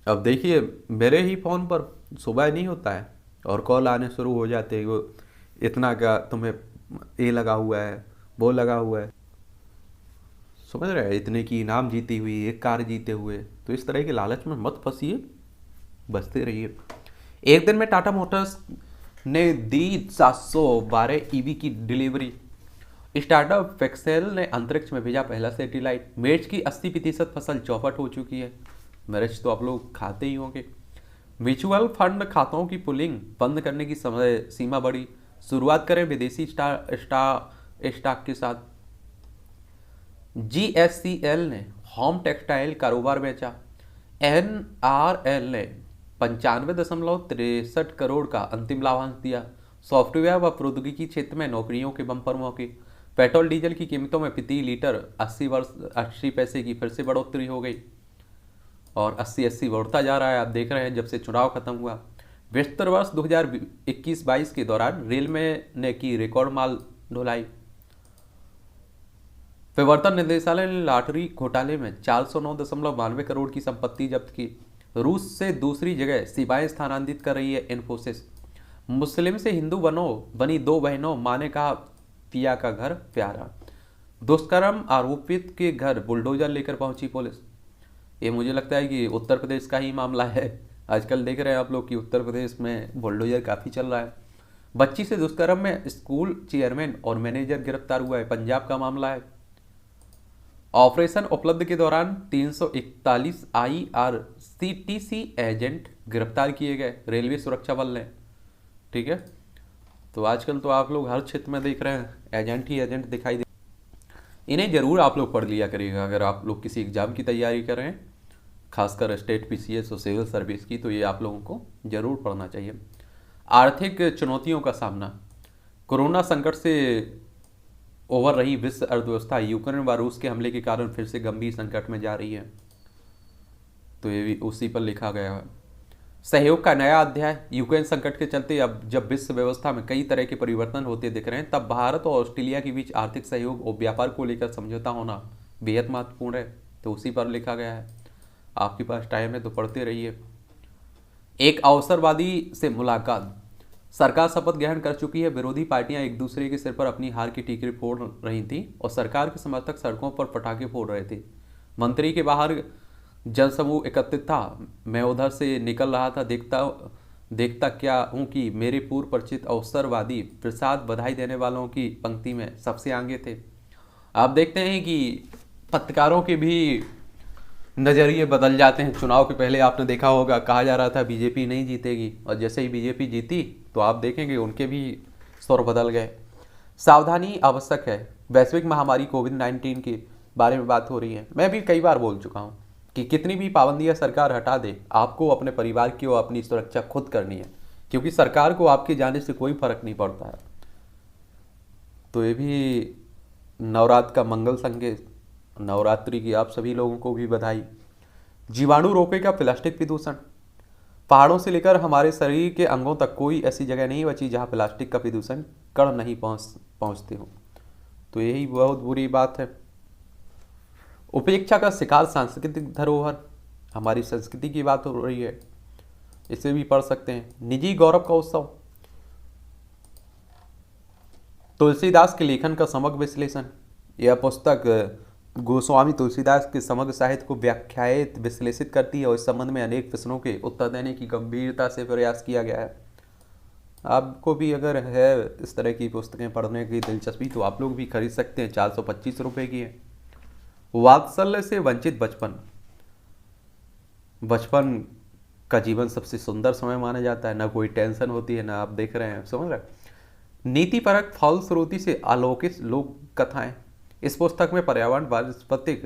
अब देखिए मेरे ही फ़ोन पर सुबह नहीं होता है और कॉल आने शुरू हो जाते हैं, वो इतना का तुम्हें ये लगा हुआ है, वो लगा हुआ है। समझ रहे हैं, इतने की इनाम जीती हुई, एक कार जीते हुए। तो इस तरह के लालच में मत फंसिए, बचते रहिए। एक दिन में टाटा मोटर्स ने दी 712 ईवी की डिलीवरी। स्टार्टअप फेक्सेल ने अंतरिक्ष में भेजा पहला सैटेलाइट। मिर्च की 80% फसल चौपट हो चुकी है। मिर्च तो आप लोग खाते ही होंगे। म्यूचुअल फंड खातों की पुलिंग बंद करने की समय सीमा बढ़ी। शुरुआत करें विदेशी स्टॉक के साथ। जीएससीएल ने होम टेक्सटाइल कारोबार बेचा। एनआरएल ने 95.63 करोड़ का अंतिम लाभांश दिया। सॉफ्टवेयर व प्रौद्योगिकी क्षेत्र में नौकरियों के बम्पर मौके। पेट्रोल डीजल की कीमतों में प्रति लीटर 80 पैसे की फिर से बढ़ोतरी हो गई और 80 बढ़ता जा रहा है। आप देख रहे हैं जब से चुनाव खत्म हुआ। वित्त वर्ष 2021-22 के दौरान रेल में ने की रिकॉर्ड माल ढुलाई। प्रवर्तन निदेशालय ने लॉटरी घोटाले में 409.92 करोड़ की संपत्ति जब्त की। रूस से दूसरी जगह सिपाही स्थानांतरित कर रही है इन्फोसिस। मुस्लिम से हिंदू बनी दो बहनों, मां ने कहा पिया का घर प्यारा। दुष्कर्म आरोपित के घर बुलडोजर लेकर पहुंची पुलिस। ये मुझे लगता है कि उत्तर प्रदेश का ही मामला है। आजकल देख रहे हैं आप लोग कि उत्तर प्रदेश में बुलडोजर काफ़ी चल रहा है। बच्ची से दुष्कर्म में स्कूल चेयरमैन और मैनेजर गिरफ्तार हुआ है, पंजाब का मामला है। ऑपरेशन उपलब्ध के दौरान 341 IRCTC एजेंट गिरफ्तार किए गए रेलवे सुरक्षा बल ने। ठीक है, तो आजकल तो आप लोग हर क्षेत्र में देख रहे हैं एजेंट ही एजेंट दिखाई दे। इन्हें जरूर आप लोग पढ़ लिया करिएगा अगर आप लोग किसी एग्जाम की तैयारी कर रहे हैं, खासकर स्टेट PCS और सिविल सर्विस की, तो ये आप लोगों को जरूर पढ़ना चाहिए। आर्थिक चुनौतियों का सामना। कोरोना संकट से ओवर रही विश्व अर्थव्यवस्था यूक्रेन व रूस के हमले के कारण फिर से गंभीर संकट में जा रही है। तो ये भी उसी पर लिखा गया है। सहयोग का नया अध्याय। यूक्रेन संकट के चलते अब जब विश्व व्यवस्था में कई तरह के परिवर्तन होते दिख रहे हैं, तब भारत और ऑस्ट्रेलिया के बीच आर्थिक सहयोग और व्यापार को लेकर समझौता होना बेहद महत्वपूर्ण है। तो उसी पर लिखा गया है। आपके पास टाइम है तो पढ़ते रहिए। एक अवसरवादी से मुलाकात। सरकार शपथ ग्रहण कर चुकी है। विरोधी पार्टियां एक दूसरे के सिर पर अपनी हार की टीकरी फोड़ रही थी और सरकार के समर्थक सड़कों पर पटाखे फोड़ रहे थे। मंत्री के बाहर जनसमूह एकत्रित था। मैं उधर से निकल रहा था, देखता क्या हूँ कि मेरे पूर्व परिचित अवसरवादी प्रसाद बधाई देने वालों की पंक्ति में सबसे आगे थे। आप देखते हैं कि पत्रकारों के भी नज़रिए बदल जाते हैं। चुनाव के पहले आपने देखा होगा कहा जा रहा था बीजेपी नहीं जीतेगी, और जैसे ही बीजेपी जीती तो आप देखेंगे उनके भी स्वर बदल गए। सावधानी आवश्यक है। वैश्विक महामारी कोविड-19 के बारे में बात हो रही है। मैं भी कई बार बोल चुका हूँ कि कितनी भी पाबंदियां सरकार हटा दे, आपको अपने परिवार की और अपनी सुरक्षा खुद करनी है, क्योंकि सरकार को आपके जाने से कोई फर्क नहीं पड़ता है। तो ये भी नवरात्र का मंगल संकेत। नवरात्रि की आप सभी लोगों को भी बधाई। जीवाणु रोकेगा प्लास्टिक प्रदूषण। पहाड़ों से लेकर हमारे शरीर के अंगों तक कोई ऐसी जगह नहीं बची जहां प्लास्टिक का प्रदूषण कण नहीं पहुंचते हो। तो यही बहुत बुरी बात है। उपेक्षा का शिकार सांस्कृतिक धरोहर। हमारी संस्कृति की बात हो रही है, इसे भी पढ़ सकते हैं। निजी गौरव का उत्सव। तुलसीदास के लेखन का समग्र विश्लेषण। यह पुस्तक गोस्वामी तुलसीदास के समग्र साहित्य को व्याख्यायित विश्लेषित करती है और इस संबंध में अनेक प्रश्नों के उत्तर देने की गंभीरता से प्रयास किया गया है। आपको भी अगर है इस तरह की पुस्तकें पढ़ने की दिलचस्पी तो आप लोग भी खरीद सकते हैं। 425 रुपये की है। वात्सल्य से वंचित बचपन। बचपन का जीवन सबसे सुंदर समय माना जाता है। ना कोई टेंशन होती है, ना आप देख रहे हैं, समझ रहे हैं। नीतिपरक फलश्रुति से अलौकिक लोक कथाएं। इस पुस्तक में पर्यावरण, वानस्पतिक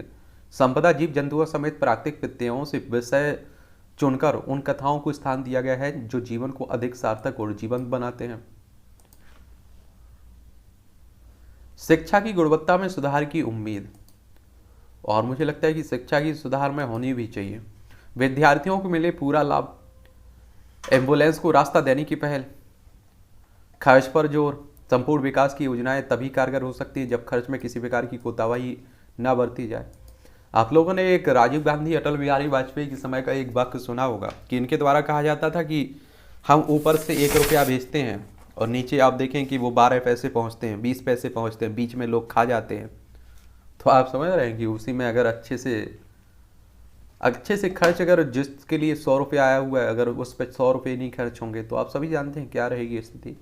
संपदा, जीव जंतुओं समेत प्राकृतिक प्रत्ययों से विषय चुनकर उन कथाओं को स्थान दिया गया है जो जीवन को अधिक सार्थक और जीवंत बनाते हैं। शिक्षा की गुणवत्ता में सुधार की उम्मीद। और मुझे लगता है कि शिक्षा की सुधार में होनी भी चाहिए। विद्यार्थियों को मिले पूरा लाभ। एम्बुलेंस को रास्ता देने की पहल। खर्च पर जोर। संपूर्ण विकास की योजनाएं तभी कारगर हो सकती है जब खर्च में किसी प्रकार की कोताही न बरती जाए। आप लोगों ने एक राजीव गांधी, अटल बिहारी वाजपेयी के समय का एक वाक्य सुना होगा कि इनके द्वारा कहा जाता था कि हम ऊपर से 1 रुपया भेजते हैं और नीचे आप देखें कि वो 12 पैसे पहुंचते हैं, 20 पैसे पहुंचते हैं, बीच में लोग खा जाते हैं। तो आप समझ रहे हैं कि उसी में अगर अच्छे से खर्च, अगर जिसके लिए 100 रुपये आया हुआ है, अगर उस पर 100 रुपये नहीं खर्च होंगे तो आप सभी जानते हैं क्या रहेगी स्थिति।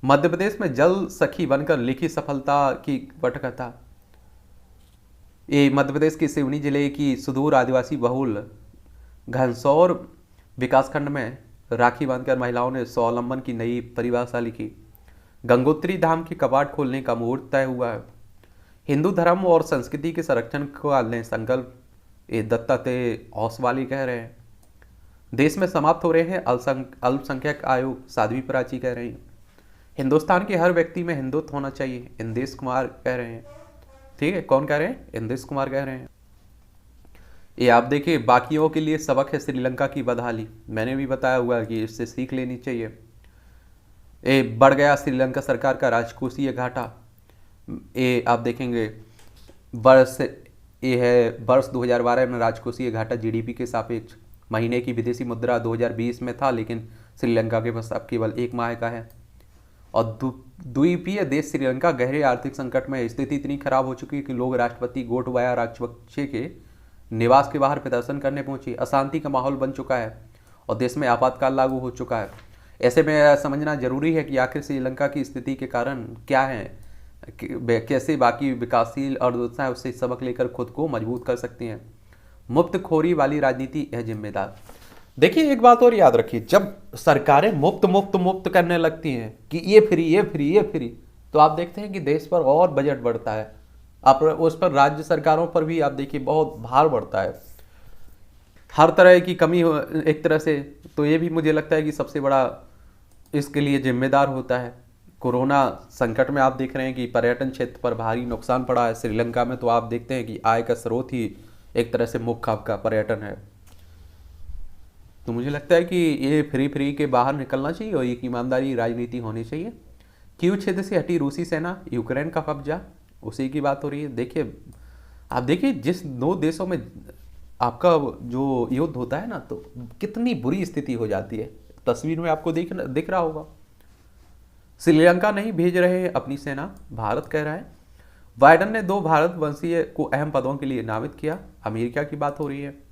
मध्य प्रदेश में जल सखी बनकर लिखी सफलता की पटकथा। ये मध्य प्रदेश के सिवनी जिले की सुदूर आदिवासी बहुल घनसौर विकासखंड में राखी बांधकर महिलाओं ने स्वावलंबन की नई परिभाषा लिखी। गंगोत्री धाम के कपाट खोलने का मुहूर्त तय हुआ है। हिंदू धर्म और संस्कृति के संरक्षण का लें संकल्प, ये दत्तात्रेय ओसवाली कह रहे हैं। देश में समाप्त हो रहे हैं अल्पसंख्यक आयोग, साध्वी प्राची कह रही हैं। हिंदुस्तान के हर व्यक्ति में हिंदुत्व होना चाहिए, इंदेश कुमार कह रहे हैं। ठीक है, कौन कह रहे हैं? इंदेश कुमार कह रहे हैं। ये आप देखिए, बाकियों के लिए सबक है श्रीलंका की बदहाली। मैंने भी बताया हुआ है कि इससे सीख लेनी चाहिए। ये बढ़ गया श्रीलंका सरकार का राजकोषीय घाटा। ये आप देखेंगे वर्ष 2012 में राजकोषीय घाटा जीडीपी के सापेक्ष महीने की विदेशी मुद्रा 2020 में था, लेकिन श्रीलंका के पास अब केवल 1 माह का है। और द्वीपीय देश श्रीलंका गहरे आर्थिक संकट में, स्थिति इतनी खराब हो चुकी है कि लोग राष्ट्रपति गोटबाया राजपक्षे के निवास के बाहर प्रदर्शन करने पहुंचे। अशांति का माहौल बन चुका है और देश में आपातकाल लागू हो चुका है। ऐसे में समझना जरूरी है कि आखिर श्रीलंका की स्थिति के कारण क्या है, कैसे बाकी विकासशील अर्थव्यवस्थाएं उससे सबक लेकर खुद को मजबूत कर सकती हैं। मुफ्तखोरी वाली राजनीति है जिम्मेदार। देखिए, एक बात और याद रखिए, जब सरकारें मुफ्त मुफ्त मुफ्त करने लगती हैं कि ये फ्री ये फ्री ये फ्री, तो आप देखते हैं कि देश पर और बजट बढ़ता है। आप उस पर राज्य सरकारों पर भी आप देखिए बहुत भार बढ़ता है, हर तरह की कमी हो एक तरह से। तो ये भी मुझे लगता है कि सबसे बड़ा इसके लिए जिम्मेदार होता है। कोरोना संकट में आप देख रहे हैं कि पर्यटन क्षेत्र पर भारी नुकसान पड़ा है। श्रीलंका में तो आप देखते हैं कि आय का स्रोत ही एक तरह से मुख्य आपका पर्यटन है। तो मुझे लगता है कि ये फ्री के बाहर निकलना चाहिए और एक ईमानदारी राजनीति होनी चाहिए। कीव क्षेत्र से हटी रूसी सेना, यूक्रेन का कब्जा, उसी की बात हो रही है। देखिए, आप देखिए जिस 2 देशों में आपका जो युद्ध होता है ना, तो कितनी बुरी स्थिति हो जाती है। तस्वीर में आपको दिख रहा होगा। श्रीलंका नहीं भेज रहे हैं अपनी सेना, भारत कह रहा है। बाइडन ने 2 भारत वंशीय को अहम पदों के लिए नामित किया, अमेरिका की बात हो रही है।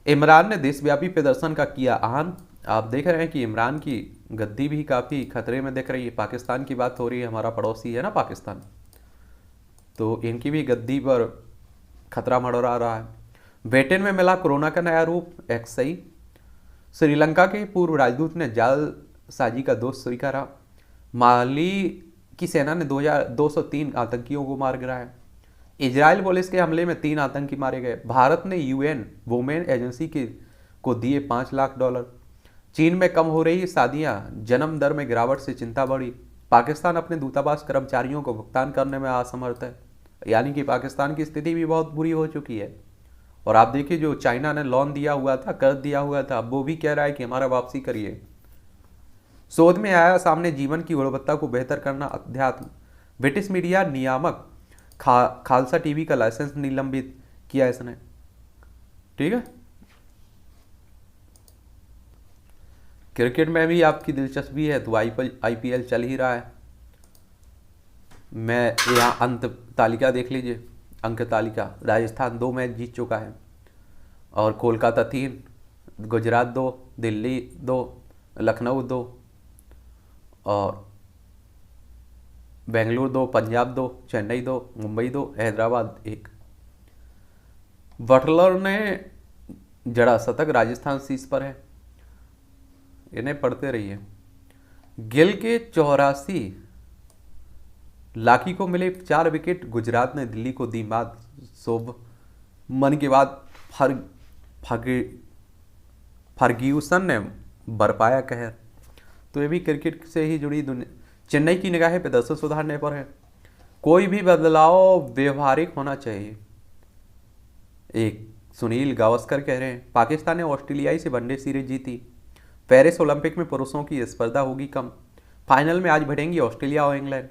इमरान ने देशव्यापी प्रदर्शन का किया आह्वान। आप देख रहे हैं कि इमरान की गद्दी भी काफ़ी खतरे में दिख रही है। पाकिस्तान की बात हो रही है, हमारा पड़ोसी है ना पाकिस्तान, तो इनकी भी गद्दी पर खतरा मंडरा रहा है। ब्रिटेन में मिला कोरोना का नया रूप, XI। श्रीलंका के पूर्व राजदूत ने जालसाजी का दोष स्वीकारा। माली की सेना ने 203 आतंकियों को मार गिराया। इजराइल पुलिस के हमले में 3 आतंकी मारे गए। भारत ने UN वुमेन एजेंसी को दिए $5 लाख। चीन में कम हो रही शादियां, जन्म दर में गिरावट से चिंता बढ़ी। पाकिस्तान अपने दूतावास कर्मचारियों को भुगतान करने में असमर्थ है। यानी कि पाकिस्तान की स्थिति भी बहुत बुरी हो चुकी है। और आप देखिए, जो चाइना ने लोन दिया हुआ था, कर्ज दिया हुआ था, वो भी कह रहा है कि हमारा वापसी करिए। शोध में आया सामने जीवन की गुणवत्ता को बेहतर करना अध्यात्म। ब्रिटिश मीडिया नियामक खालसा टीवी का लाइसेंस निलंबित किया इसने। ठीक है, क्रिकेट में भी आपकी दिलचस्पी है तो IPL चल ही रहा है। मैं यहाँ अंत तालिका देख लीजिए, अंक तालिका। राजस्थान 2 मैच जीत चुका है और कोलकाता 3, गुजरात 2, दिल्ली 2, लखनऊ 2 और बेंगलुरु 2, पंजाब 2, चेन्नई 2, मुंबई 2, हैदराबाद 1। बटलर ने जड़ा शतक, राजस्थान शीर्ष पर है। इन्हें पढ़ते रहिए। गिल के 84, लाकी को मिले 4 विकेट। गुजरात ने दिल्ली को दी मात। मन के बाद फर्ग्यूसन ने बरपाया कहर। तो ये भी क्रिकेट से ही जुड़ी दुनिया। चेन्नई की निगाहें प्रदर्शन सुधारने पर है। कोई भी बदलाव व्यवहारिक होना चाहिए, एक सुनील गावस्कर कह रहे हैं। पाकिस्तान ने ऑस्ट्रेलियाई से वनडे सीरीज जीती। पेरिस ओलंपिक में पुरुषों की स्पर्धा होगी कम। फाइनल में आज भिड़ेंगी ऑस्ट्रेलिया और इंग्लैंड।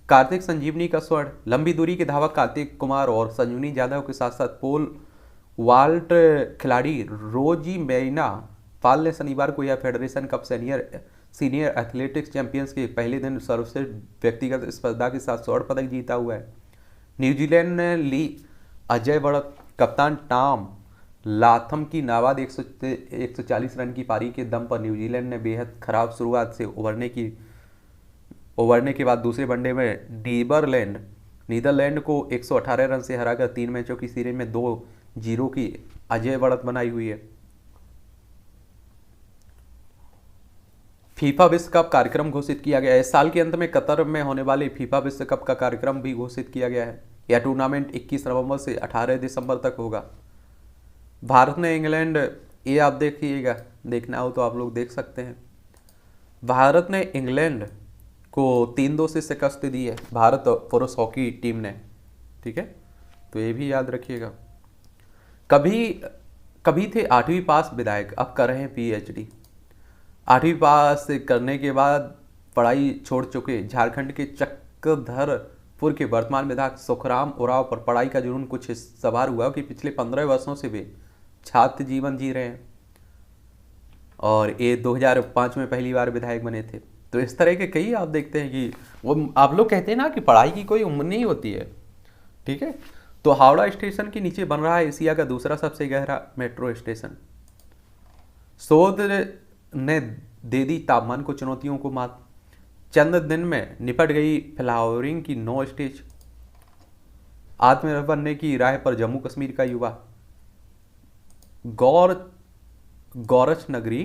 कार्तिक संजीवनी का स्वर्ण। लंबी दूरी के धावक कार्तिक कुमार और संजीवनी यादव के साथ साथ पोल वाल्ट खिलाड़ी रोजी मैना पाल ने शनिवार को यह federation cup senior senior athletics champions के पहले दिन सर्वश्रेष्ठ व्यक्तिगत स्पर्धा के साथ स्वर्ण पदक जीता हुआ है। न्यूजीलैंड ने ली अजय बढ़त, कप्तान टॉम लाथम की नाबाद 140 रन की पारी के दम पर न्यूजीलैंड ने बेहद खराब शुरुआत से उबरने के बाद दूसरे वनडे में नीदरलैंड को 118 रन से हराकर 3 मैचों की सीरीज में 2-0 की अजय बढ़त बनाई हुई है। फीफा विश्व कप कार्यक्रम घोषित किया गया है। इस साल के अंत में कतर में होने वाले फीफा विश्व कप का कार्यक्रम भी घोषित किया गया है। यह टूर्नामेंट 21 नवंबर से 18 दिसंबर तक होगा। भारत ने इंग्लैंड, ये आप देखिएगा, देखना हो तो आप लोग देख सकते हैं। भारत ने इंग्लैंड को 3-2 से शिकस्त दी है, भारत पुरुष हॉकी टीम ने। ठीक है, तो ये भी याद रखिएगा। कभी थे 8वीं पास विधायक, अब कर रहे हैं पीएचडी। 8वीं पास करने के बाद पढ़ाई छोड़ चुके झारखंड के चक्रधरपुर के वर्तमान विधायक सुखराम उरांव पर पढ़ाई का जुनून कुछ सवार हुआ कि पिछले 15 वर्षों से वे छात्र जीवन जी रहे हैं और ये 2005 में पहली बार विधायक बने थे। तो इस तरह के कई आप देखते हैं कि वो आप लोग कहते हैं ना कि पढ़ाई की कोई उम्र नहीं होती है। ठीक है, तो हावड़ा स्टेशन के नीचे बन रहा है एशिया का दूसरा सबसे गहरा मेट्रो स्टेशन। शोध ने दे दी तापमान को चुनौतियों को मात, चंद दिन में निपट गई फ्लावरिंग की 9 स्टेज। आत्मनिर्भर बनने की राह पर जम्मू कश्मीर का युवा। गौरच नगरी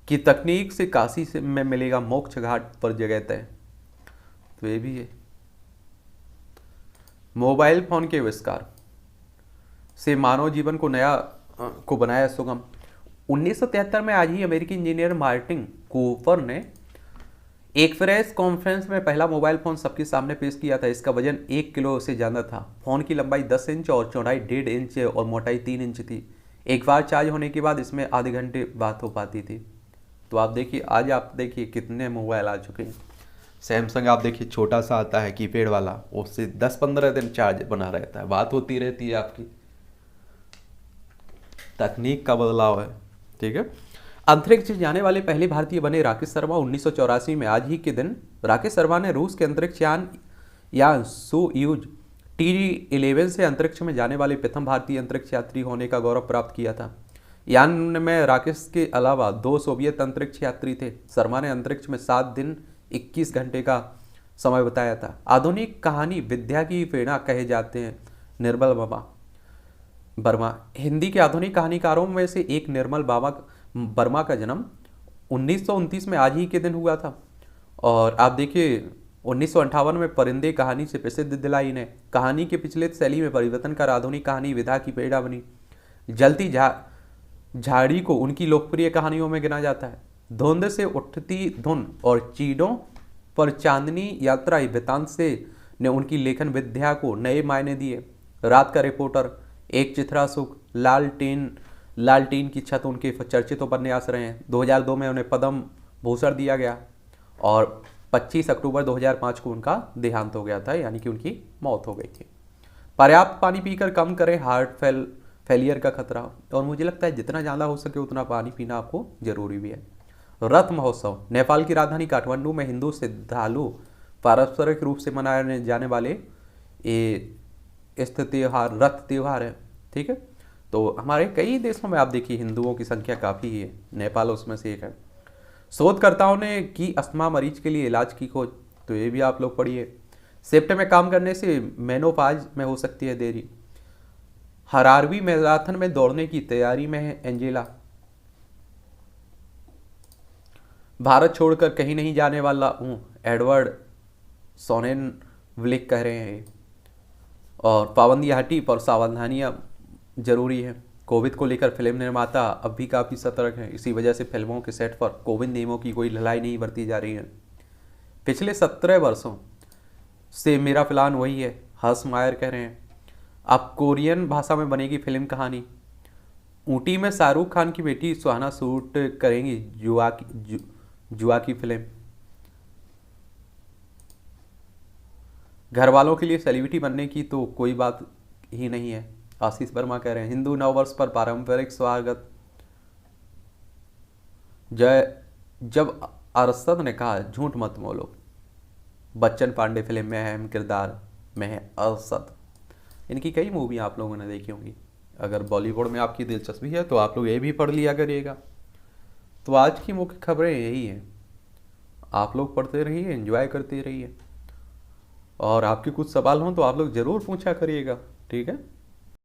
की तकनीक से काशी से में मिलेगा मोक्ष घाट पर जगह तय। तो ये भी है। मोबाइल फोन के आविष्कार से मानव जीवन को बनाया सुगम। 1973 में आज ही अमेरिकी इंजीनियर मार्टिन कूपर ने एक प्रेस कॉन्फ्रेंस में पहला मोबाइल फोन सबके सामने पेश किया था। इसका वजन 1 किलो से ज़्यादा था। फोन की लंबाई 10 इंच और चौड़ाई 1.5 इंच और मोटाई 3 इंच थी। एक बार चार्ज होने के बाद इसमें आधे घंटे बात हो पाती थी। तो आप देखिए, आज आप देखिए कितने मोबाइल आ चुके हैं। सैमसंग आप देखिए छोटा सा आता है कीपैड वाला, उससे 10-15 दिन चार्ज बना रहता है, बात होती रहती है आपकी। तकनीक का बदलाव है। ठीक है, अंतरिक्ष जाने वाले पहले भारतीय बने राकेश शर्मा। 1984 में आज ही के दिन राकेश शर्मा ने रूस के अंतरिक्ष यान सोयूज T-11 से अंतरिक्ष में जाने वाले प्रथम भारतीय अंतरिक्ष यात्री होने का गौरव प्राप्त किया था। यान में राकेश के अलावा 2 सोवियत अंतरिक्ष यात्री थे। शर्मा ने अंतरिक्ष में 7 दिन 21 घंटे का समय बताया था। आधुनिक कहानी विद्या की प्रेरणा कहे जाते हैं निर्मल वर्मा। हिंदी के आधुनिक कहानीकारों में से एक निर्मल वर्मा का जन्म 1929 में आज ही के दिन हुआ था। और आप देखिए 1958 में परिंदे कहानी से प्रसिद्ध दिलाई ने। कहानी के पिछले शैली में परिवर्तन कर आधुनिक कहानी विधा की प्रेरणा बनी। जलती झाड़ी को उनकी लोकप्रिय कहानियों में गिना जाता है। धुंध से उठती धुन और चीड़ों पर चांदनी यात्रा वृतांत से ने उनकी लेखन विद्या को नए मायने दिए। रात का रिपोर्टर, एक चित्रा सुख, लालटेन की छत उनके चर्चित उपन्यास रहे हैं। 2002 में उन्हें पद्म भूषण दिया गया और 25 अक्टूबर 2005 को उनका देहांत हो गया था, यानी कि उनकी मौत हो गई थी। पर्याप्त पानी पीकर कम करें हार्ट फेलियर का खतरा। और मुझे लगता है जितना ज़्यादा हो सके उतना पानी पीना आपको जरूरी भी है। रथ महोत्सव, नेपाल की राजधानी काठमांडू में हिंदू श्रद्धालु पारंपरिक रूप से मनाए जाने वाले ये त्योहार रथ त्योहार है। ठीक है, तो हमारे कई देशों में आप देखिए हिंदुओं की संख्या काफ़ी है, नेपाल उसमें से एक है। शोधकर्ताओं ने की अस्थमा मरीज के लिए इलाज की खोज। तो ये भी आप लोग पढ़िए। शिफ्ट में काम करने से मेनोपाज में हो सकती है देरी। हरारवी मैराथन में दौड़ने की तैयारी में है एंजेला। भारत छोड़कर कहीं नहीं जाने वाला हूँ, एडवर्ड सोनेनविल्क कह रहे हैं। और पाबंदी हटी पर सावधानियां जरूरी है। कोविड को लेकर फिल्म निर्माता अब भी काफ़ी सतर्क हैं। इसी वजह से फिल्मों के सेट पर कोविड नियमों की कोई ढिलाई नहीं बरती जा रही है। पिछले 17 वर्षों से मेरा प्लान वही है, हर्ष मायर कह रहे हैं। अब कोरियन भाषा में बनेगी फिल्म कहानी। ऊटी में शाहरुख खान की बेटी सुहाना शूट करेंगी जुआ की फिल्म। घर वालों के लिए सेलिब्रिटी बनने की तो कोई बात ही नहीं है, आशीष वर्मा कह रहे हैं। हिंदू नववर्ष पर पारंपरिक स्वागत। जब अरशद ने कहा झूठ मत बोलो, बच्चन पांडे फिल्म में अहम किरदार में है अरशद। इनकी कई मूवी आप लोगों ने देखी होंगी। अगर बॉलीवुड में आपकी दिलचस्पी है तो आप लोग ये भी पढ़ लिया करिएगा। तो आज की मुख्य खबरें यही हैं, आप लोग पढ़ते रहिए, एंजॉय करते रहिए, और आपके कुछ सवाल हों तो आप लोग ज़रूर पूछा करिएगा, ठीक है।